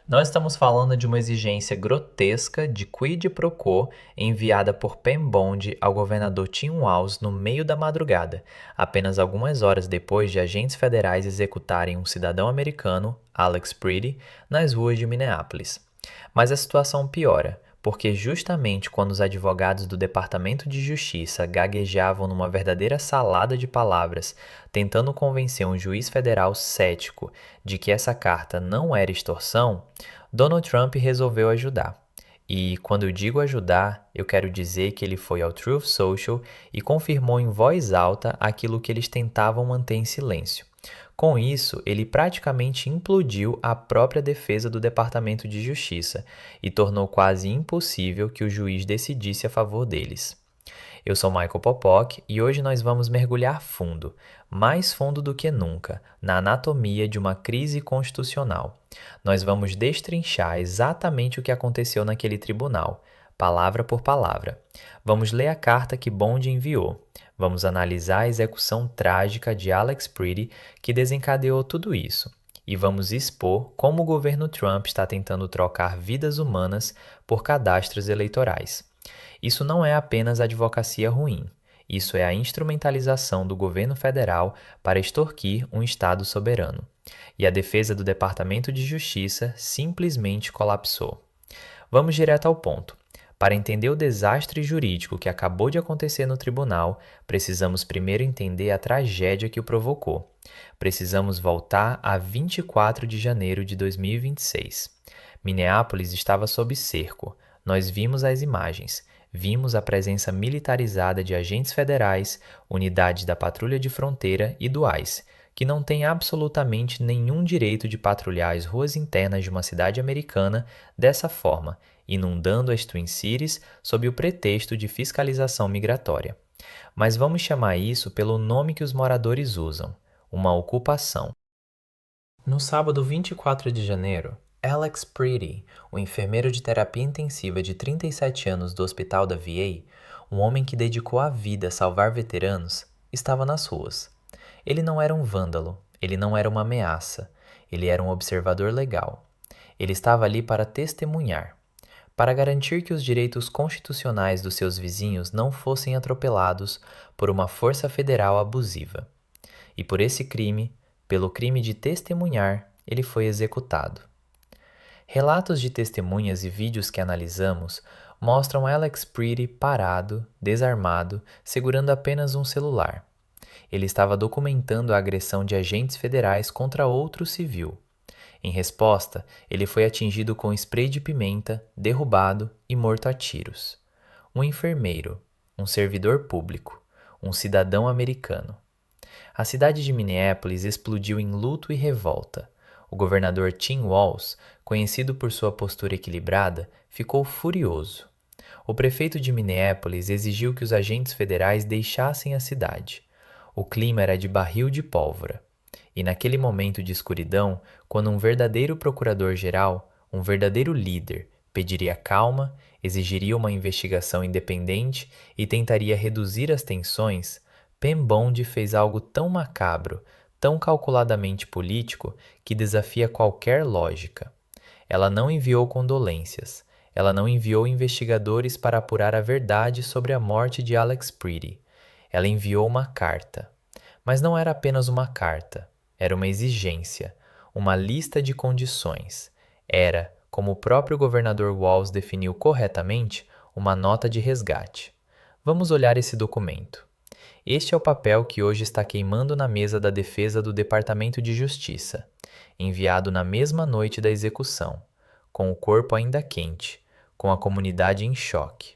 Nós estamos falando de uma exigência grotesca de quid pro quo enviada por Pen Bond ao governador Tim Walz no meio da madrugada, apenas algumas horas depois de agentes federais executarem um cidadão americano, Alex Preety, nas ruas de Minneapolis. Mas a situação piora, porque justamente quando os advogados do Departamento de Justiça gaguejavam numa verdadeira salada de palavras, tentando convencer um juiz federal cético de que essa carta não era extorsão, Donald Trump resolveu ajudar. E quando eu digo ajudar, eu quero dizer que ele foi ao Truth Social e confirmou em voz alta aquilo que eles tentavam manter em silêncio. Com isso, ele praticamente implodiu a própria defesa do Departamento de Justiça e tornou quase impossível que o juiz decidisse a favor deles. Eu sou Michael Popock e hoje nós vamos mergulhar fundo, mais fundo do que nunca, na anatomia de uma crise constitucional. Nós vamos destrinchar exatamente o que aconteceu naquele tribunal, palavra por palavra. Vamos ler a carta que Bond enviou. Vamos analisar a execução trágica de Alex Preety que desencadeou tudo isso. E vamos expor como o governo Trump está tentando trocar vidas humanas por cadastros eleitorais. Isso não é apenas advocacia ruim. Isso é a instrumentalização do governo federal para extorquir um Estado soberano. E a defesa do Departamento de Justiça simplesmente colapsou. Vamos direto ao ponto. Para entender o desastre jurídico que acabou de acontecer no tribunal, precisamos primeiro entender a tragédia que o provocou. Precisamos voltar a 24 de janeiro de 2026. Minneapolis estava sob cerco. Nós vimos as imagens. Vimos a presença militarizada de agentes federais, unidades da Patrulha de Fronteira e do ICE, que não têm absolutamente nenhum direito de patrulhar as ruas internas de uma cidade americana dessa forma, inundando as Twin Cities sob o pretexto de fiscalização migratória. Mas vamos chamar isso pelo nome que os moradores usam: uma ocupação. No sábado 24 de janeiro, Alex Preety, o enfermeiro de terapia intensiva de 37 anos do hospital da VA, um homem que dedicou a vida a salvar veteranos, estava nas ruas. Ele não era um vândalo, ele não era uma ameaça, ele era um observador legal. Ele estava ali para testemunhar, para garantir que os direitos constitucionais dos seus vizinhos não fossem atropelados por uma força federal abusiva. E por esse crime, pelo crime de testemunhar, ele foi executado. Relatos de testemunhas e vídeos que analisamos mostram Alex Preety parado, desarmado, segurando apenas um celular. Ele estava documentando a agressão de agentes federais contra outro civil. Em resposta, ele foi atingido com spray de pimenta, derrubado e morto a tiros. Um enfermeiro, um servidor público, um cidadão americano. A cidade de Minneapolis explodiu em luto e revolta. O governador Tim Walz, conhecido por sua postura equilibrada, ficou furioso. O prefeito de Minneapolis exigiu que os agentes federais deixassem a cidade. O clima era de barril de pólvora. E naquele momento de escuridão, quando um verdadeiro procurador-geral, um verdadeiro líder, pediria calma, exigiria uma investigação independente e tentaria reduzir as tensões, Pen Bond fez algo tão macabro, tão calculadamente político, que desafia qualquer lógica. Ela não enviou condolências. Ela não enviou investigadores para apurar a verdade sobre a morte de Alex Preety. Ela enviou uma carta. Mas não era apenas uma carta. Era uma exigência, uma lista de condições. Era, como o próprio governador Walz definiu corretamente, uma nota de resgate. Vamos olhar esse documento. Este é o papel que hoje está queimando na mesa da defesa do Departamento de Justiça, enviado na mesma noite da execução, com o corpo ainda quente, com a comunidade em choque.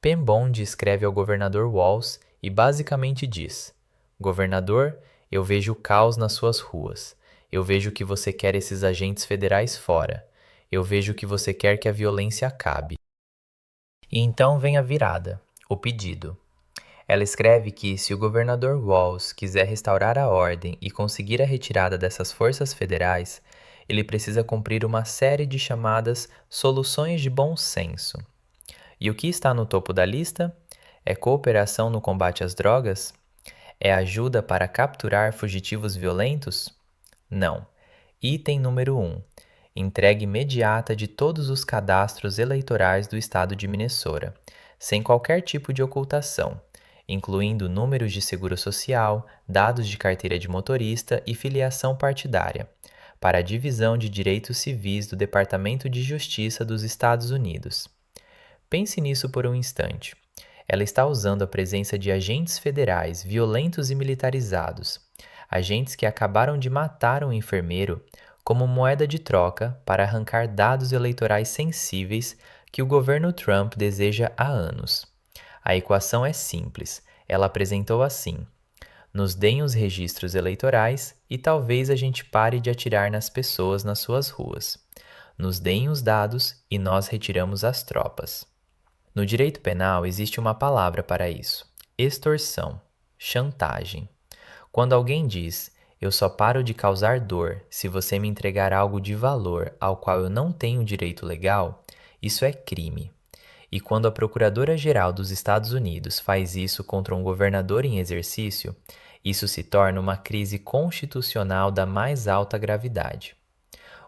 Pen Bond escreve ao governador Walz e basicamente diz: Governador, eu vejo o caos nas suas ruas. Eu vejo que você quer esses agentes federais fora. Eu vejo que você quer que a violência acabe. E então vem a virada, o pedido. Ela escreve que, se o governador Walz quiser restaurar a ordem e conseguir a retirada dessas forças federais, ele precisa cumprir uma série de chamadas soluções de bom senso. E o que está no topo da lista? É cooperação no combate às drogas? É ajuda para capturar fugitivos violentos? Não. Item número 1. Entrega imediata de todos os cadastros eleitorais do estado de Minnesota, sem qualquer tipo de ocultação, incluindo números de seguro social, dados de carteira de motorista e filiação partidária, para a Divisão de Direitos Civis do Departamento de Justiça dos Estados Unidos. Pense nisso por um instante. Ela está usando a presença de agentes federais violentos e militarizados, agentes que acabaram de matar um enfermeiro, como moeda de troca para arrancar dados eleitorais sensíveis que o governo Trump deseja há anos. A equação é simples. Ela apresentou assim: nos deem os registros eleitorais e talvez a gente pare de atirar nas pessoas nas suas ruas. Nos deem os dados e nós retiramos as tropas. No direito penal existe uma palavra para isso: extorsão, chantagem. Quando alguém diz, eu só paro de causar dor se você me entregar algo de valor ao qual eu não tenho direito legal, isso é crime. E quando a Procuradora-Geral dos Estados Unidos faz isso contra um governador em exercício, isso se torna uma crise constitucional da mais alta gravidade.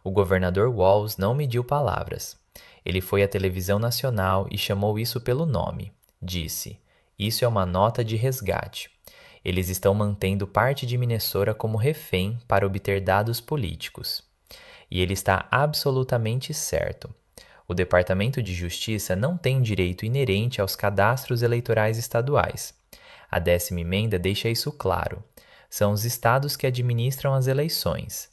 O governador Walz não mediu palavras. Ele foi à televisão nacional e chamou isso pelo nome. Disse: isso é uma nota de resgate. Eles estão mantendo parte de Minnesota como refém para obter dados políticos. E ele está absolutamente certo. O Departamento de Justiça não tem direito inerente aos cadastros eleitorais estaduais. A 10ª emenda deixa isso claro. São os estados que administram as eleições.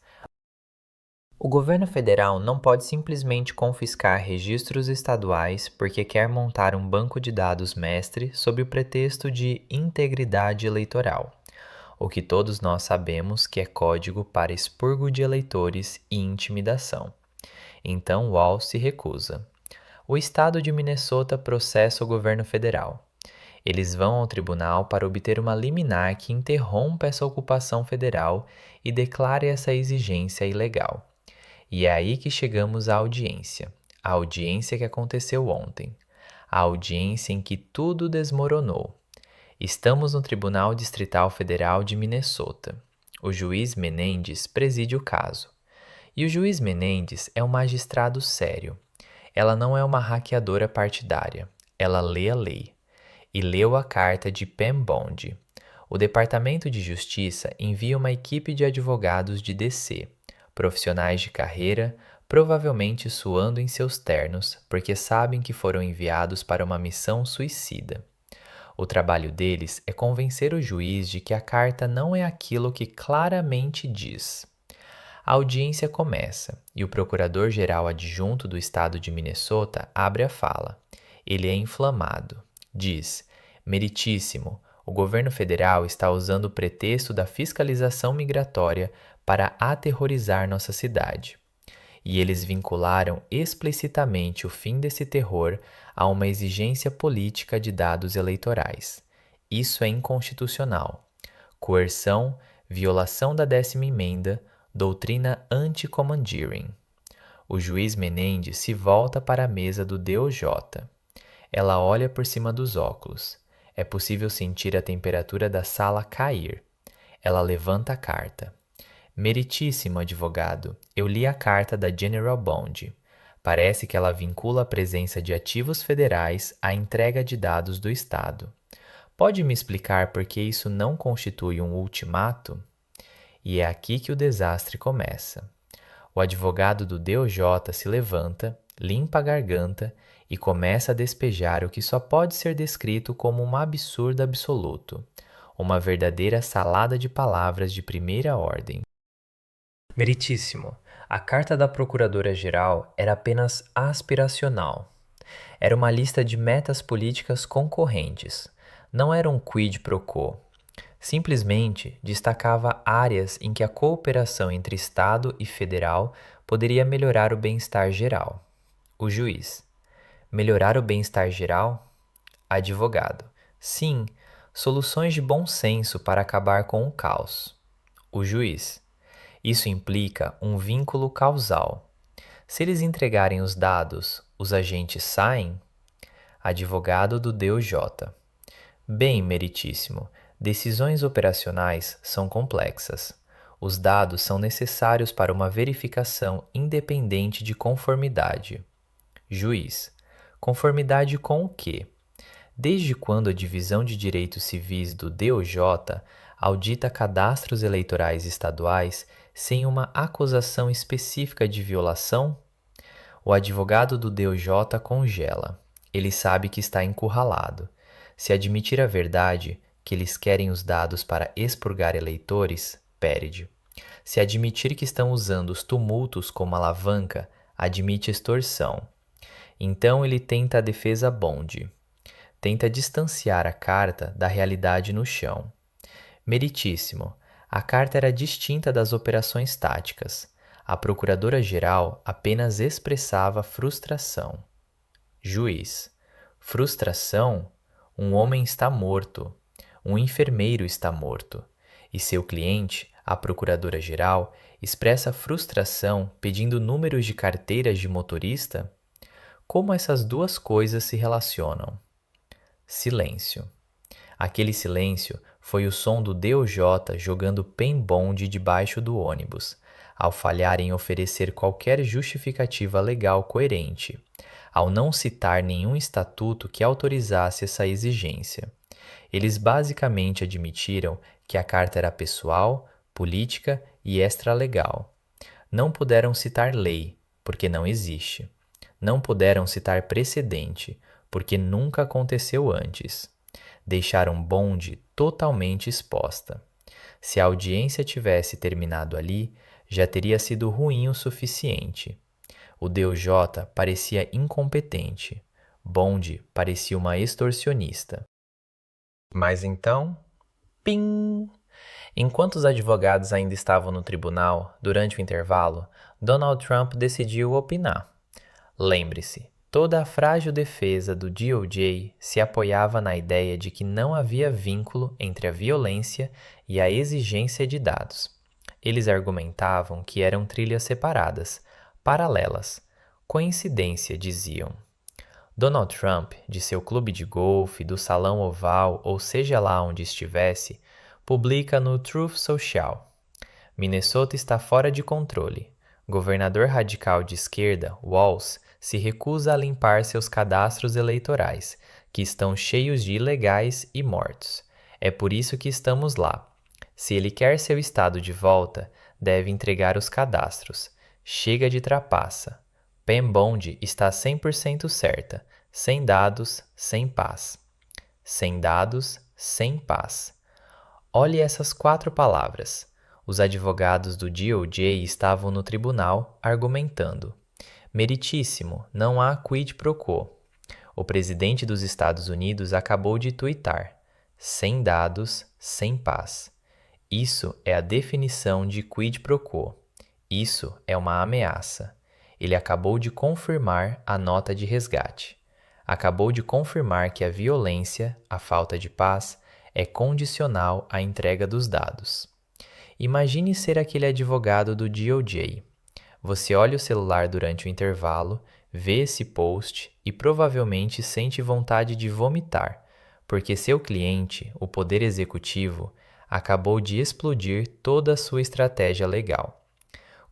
O governo federal não pode simplesmente confiscar registros estaduais porque quer montar um banco de dados mestre sob o pretexto de integridade eleitoral, o que todos nós sabemos que é código para expurgo de eleitores e intimidação. Então Walz se recusa. O estado de Minnesota processa o governo federal. Eles vão ao tribunal para obter uma liminar que interrompa essa ocupação federal e declare essa exigência ilegal. E é aí que chegamos à audiência. A audiência que aconteceu ontem. A audiência em que tudo desmoronou. Estamos no Tribunal Distrital Federal de Minnesota. O juiz Menendez preside o caso. E o juiz Menendez é um magistrado sério. Ela não é uma hackeadora partidária. Ela lê a lei. E leu a carta de Pam Bondi. O Departamento de Justiça envia uma equipe de advogados de DC, profissionais de carreira, provavelmente suando em seus ternos, porque sabem que foram enviados para uma missão suicida. O trabalho deles é convencer o juiz de que a carta não é aquilo que claramente diz. A audiência começa e o procurador-geral adjunto do estado de Minnesota abre a fala. Ele é inflamado. Diz: Meritíssimo, o governo federal está usando o pretexto da fiscalização migratória para aterrorizar nossa cidade. E eles vincularam explicitamente o fim desse terror a uma exigência política de dados eleitorais. Isso é inconstitucional. Coerção, violação da 10ª emenda, doutrina anti-commandeering. O juiz Menendez se volta para a mesa do DOJ. Ela olha por cima dos óculos. É possível sentir a temperatura da sala cair. Ela levanta a carta. Meritíssimo advogado, eu li a carta da General Bond. Parece que ela vincula a presença de ativos federais à entrega de dados do Estado. Pode me explicar por que isso não constitui um ultimato? E é aqui que o desastre começa. O advogado do DOJ se levanta, limpa a garganta e começa a despejar o que só pode ser descrito como um absurdo absoluto, uma verdadeira salada de palavras de primeira ordem. Meritíssimo, a carta da Procuradora-Geral era apenas aspiracional. Era uma lista de metas políticas concorrentes. Não era um quid pro quo. Simplesmente destacava áreas em que a cooperação entre Estado e Federal poderia melhorar o bem-estar geral. O juiz: melhorar o bem-estar geral? Advogado: sim, soluções de bom senso para acabar com o caos. O juiz: isso implica um vínculo causal. Se eles entregarem os dados, os agentes saem? Advogado do DOJ: bem, meritíssimo, decisões operacionais são complexas. Os dados são necessários para uma verificação independente de conformidade. Juiz: conformidade com o quê? Desde quando a Divisão de Direitos Civis do DOJ audita cadastros eleitorais estaduais sem uma acusação específica de violação? O advogado do DOJ congela. Ele sabe que está encurralado. Se admitir a verdade, que eles querem os dados para expurgar eleitores, perde. Se admitir que estão usando os tumultos como alavanca, admite extorsão. Então ele tenta a defesa bonde. Tenta distanciar a carta da realidade no chão. Meritíssimo. A carta era distinta das operações táticas. A procuradora-geral apenas expressava frustração. Juiz: frustração? Um homem está morto. Um enfermeiro está morto. E seu cliente, a procuradora-geral, expressa frustração pedindo números de carteiras de motorista? Como essas duas coisas se relacionam? Silêncio. Aquele silêncio foi o som do DOJ jogando pen-bond debaixo do ônibus, ao falhar em oferecer qualquer justificativa legal coerente, ao não citar nenhum estatuto que autorizasse essa exigência. Eles basicamente admitiram que a carta era pessoal, política e extralegal. Não puderam citar lei, porque não existe. Não puderam citar precedente, porque nunca aconteceu antes. Deixaram bonde totalmente exposta. Se a audiência tivesse terminado ali, já teria sido ruim o suficiente. O DOJ parecia incompetente. Bonde parecia uma extorsionista. Mas então, pim! Enquanto os advogados ainda estavam no tribunal, durante o intervalo, Donald Trump decidiu opinar. Lembre-se, toda a frágil defesa do DOJ se apoiava na ideia de que não havia vínculo entre a violência e a exigência de dados. Eles argumentavam que eram trilhas separadas, paralelas. Coincidência, diziam. Donald Trump, de seu clube de golfe, do salão oval ou seja lá onde estivesse, publica no Truth Social: Minnesota está fora de controle. Governador radical de esquerda, Walz, se recusa a limpar seus cadastros eleitorais, que estão cheios de ilegais e mortos. É por isso que estamos lá. Se ele quer seu estado de volta, deve entregar os cadastros. Chega de trapaça. Pam Bondi está 100% certa. Sem dados, sem paz. Sem dados, sem paz. Olhe essas 4 palavras. Os advogados do DOJ estavam no tribunal argumentando. Meritíssimo, não há quid pro quo. O presidente dos Estados Unidos acabou de tuitar: sem dados, sem paz. Isso é a definição de quid pro quo. Isso é uma ameaça. Ele acabou de confirmar a nota de resgate. Acabou de confirmar que a violência, a falta de paz, é condicional à entrega dos dados. Imagine ser aquele advogado do DOJ. Você olha o celular durante o intervalo, vê esse post e provavelmente sente vontade de vomitar, porque seu cliente, o Poder Executivo, acabou de explodir toda a sua estratégia legal.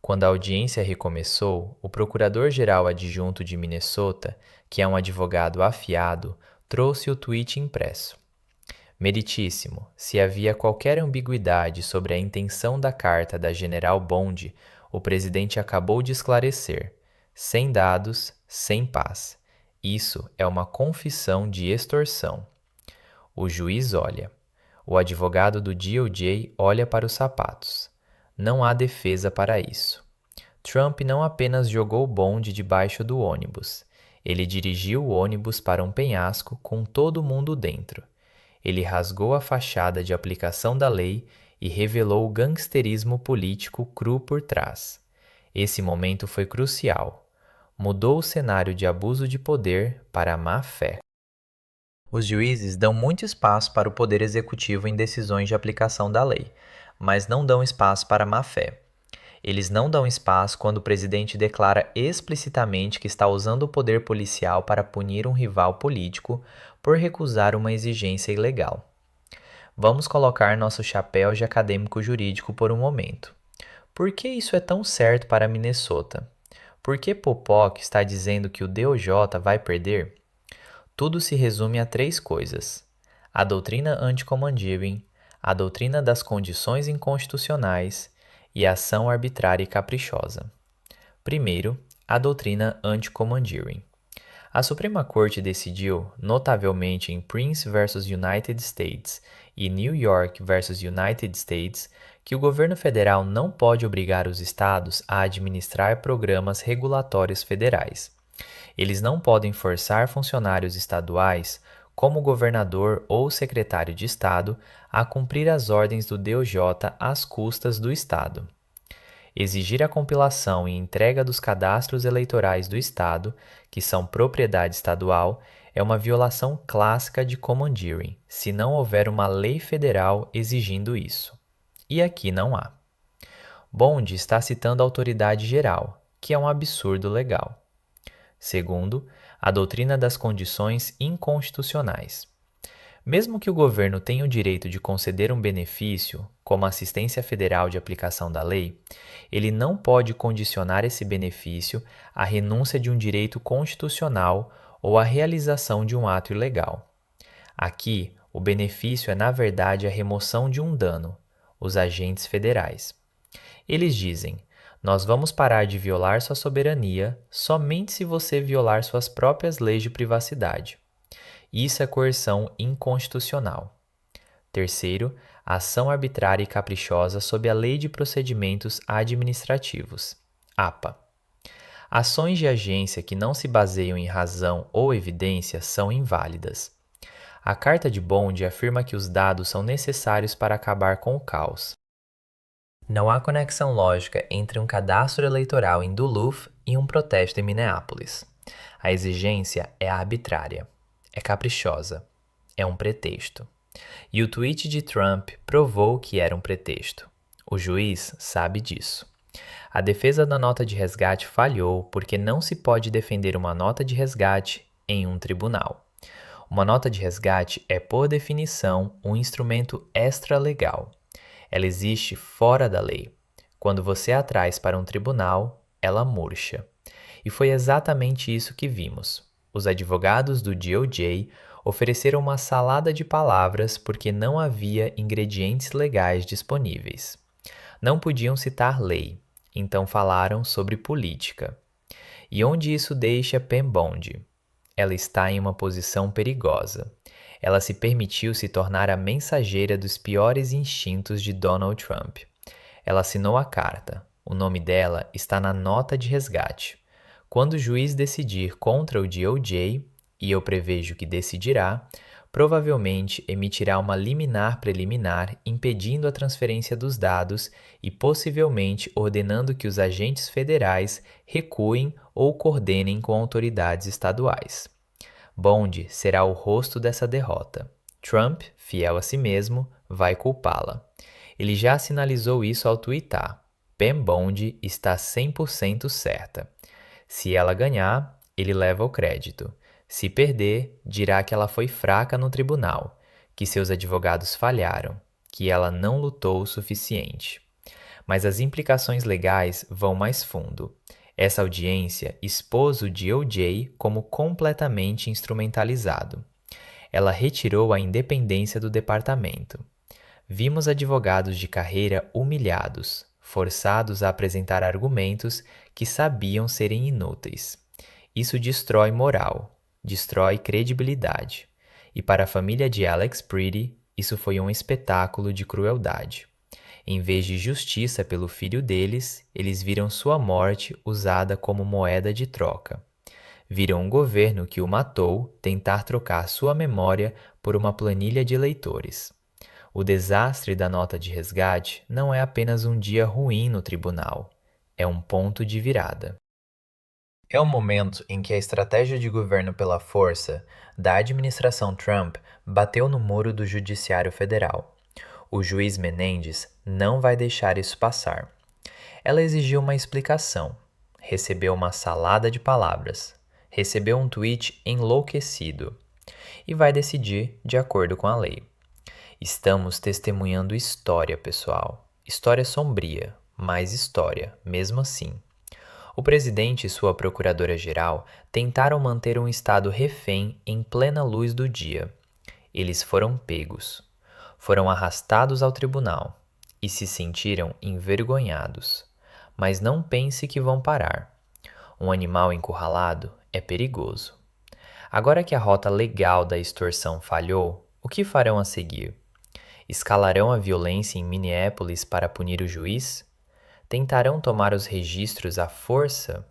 Quando a audiência recomeçou, o procurador-geral adjunto de Minnesota, que é um advogado afiado, trouxe o tweet impresso. Meritíssimo, se havia qualquer ambiguidade sobre a intenção da carta da General Bond, o presidente acabou de esclarecer: sem dados, sem paz. Isso é uma confissão de extorsão. O juiz olha. O advogado do DOJ olha para os sapatos. Não há defesa para isso. Trump não apenas jogou o bonde debaixo do ônibus. Ele dirigiu o ônibus para um penhasco com todo mundo dentro. Ele rasgou a fachada de aplicação da lei e revelou o gangsterismo político cru por trás. Esse momento foi crucial. Mudou o cenário de abuso de poder para a má-fé. Os juízes dão muito espaço para o poder executivo em decisões de aplicação da lei, mas não dão espaço para a má-fé. Eles não dão espaço quando o presidente declara explicitamente que está usando o poder policial para punir um rival político por recusar uma exigência ilegal. Vamos colocar nosso chapéu de acadêmico jurídico por um momento. Por que isso é tão certo para Minnesota? Por que Popock está dizendo que o DOJ vai perder? Tudo se resume a três coisas: a doutrina anti-commandeering, a doutrina das condições inconstitucionais e a ação arbitrária e caprichosa. Primeiro, a doutrina anti-commandeering. A Suprema Corte decidiu, notavelmente em Prince versus United States e New York versus United States, que o governo federal não pode obrigar os estados a administrar programas regulatórios federais. Eles não podem forçar funcionários estaduais, como o governador ou secretário de estado, a cumprir as ordens do DOJ às custas do estado. Exigir a compilação e entrega dos cadastros eleitorais do Estado, que são propriedade estadual, é uma violação clássica de commandeering, se não houver uma lei federal exigindo isso. E aqui não há. Bond está citando a autoridade geral, que é um absurdo legal. Segundo, a doutrina das condições inconstitucionais. Mesmo que o governo tenha o direito de conceder um benefício, como assistência federal de aplicação da lei, ele não pode condicionar esse benefício à renúncia de um direito constitucional ou à realização de um ato ilegal. Aqui, o benefício é, na verdade, a remoção de um dano, os agentes federais. Eles dizem: nós vamos parar de violar sua soberania somente se você violar suas próprias leis de privacidade. Isso é coerção inconstitucional. Terceiro, ação arbitrária e caprichosa sob a Lei de Procedimentos Administrativos, APA. Ações de agência que não se baseiam em razão ou evidência são inválidas. A Carta de Bond afirma que os dados são necessários para acabar com o caos. Não há conexão lógica entre um cadastro eleitoral em Duluth e um protesto em Minneapolis. A exigência é arbitrária, é caprichosa, é um pretexto. E o tweet de Trump provou que era um pretexto. O juiz sabe disso. A defesa da nota de resgate falhou porque não se pode defender uma nota de resgate em um tribunal. Uma nota de resgate é, por definição, um instrumento extralegal. Ela existe fora da lei. Quando você a traz para um tribunal, ela murcha. E foi exatamente isso que vimos. Os advogados do DOJ ofereceram uma salada de palavras porque não havia ingredientes legais disponíveis. Não podiam citar lei, então falaram sobre política. E onde isso deixa Pam Bondi? Ela está em uma posição perigosa. Ela se permitiu se tornar a mensageira dos piores instintos de Donald Trump. Ela assinou a carta. O nome dela está na nota de resgate. Quando o juiz decidir contra o DOJ, e eu prevejo que decidirá, provavelmente emitirá uma liminar preliminar impedindo a transferência dos dados e possivelmente ordenando que os agentes federais recuem ou coordenem com autoridades estaduais. Bond será o rosto dessa derrota. Trump, fiel a si mesmo, vai culpá-la. Ele já sinalizou isso ao tuitar. Pam Bondi está 100% certa. Se ela ganhar, ele leva o crédito. Se perder, dirá que ela foi fraca no tribunal, que seus advogados falharam, que ela não lutou o suficiente. Mas as implicações legais vão mais fundo. Essa audiência expôs o DOJ como completamente instrumentalizado. Ela retirou a independência do departamento. Vimos advogados de carreira humilhados, forçados a apresentar argumentos que sabiam serem inúteis. Isso destrói moral, destrói credibilidade. E para a família de Alex Preety, isso foi um espetáculo de crueldade. Em vez de justiça pelo filho deles, eles viram sua morte usada como moeda de troca. Viram um governo que o matou tentar trocar sua memória por uma planilha de eleitores. O desastre da nota de resgate não é apenas um dia ruim no tribunal, é um ponto de virada. É o momento em que a estratégia de governo pela força da administração Trump bateu no muro do Judiciário Federal. O juiz Menendez não vai deixar isso passar. Ela exigiu uma explicação, recebeu uma salada de palavras, recebeu um tweet enlouquecido e vai decidir de acordo com a lei. Estamos testemunhando história, pessoal. História sombria, Mais história, mesmo assim. O presidente e sua procuradora-geral tentaram manter um estado refém em plena luz do dia. Eles foram pegos. Foram arrastados ao tribunal e se sentiram envergonhados. Mas não pense que vão parar. Um animal encurralado é perigoso. Agora que a rota legal da extorsão falhou, o que farão a seguir? Escalarão a violência em Minneapolis para punir o juiz? Tentarão tomar os registros à força?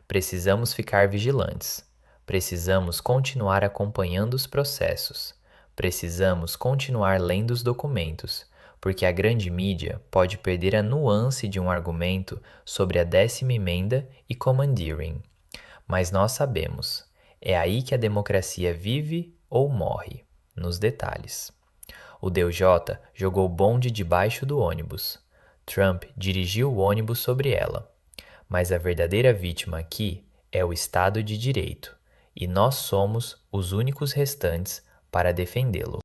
Precisamos ficar vigilantes. Precisamos continuar acompanhando os processos. Precisamos continuar lendo os documentos, porque a grande mídia pode perder a nuance de um argumento sobre a 10ª emenda e commandeering. Mas nós sabemos, é aí que a democracia vive ou morre, nos detalhes. O DJ jogou o bonde debaixo do ônibus. Trump dirigiu o ônibus sobre ela. Mas a verdadeira vítima aqui é o Estado de Direito, e nós somos os únicos restantes para defendê-lo.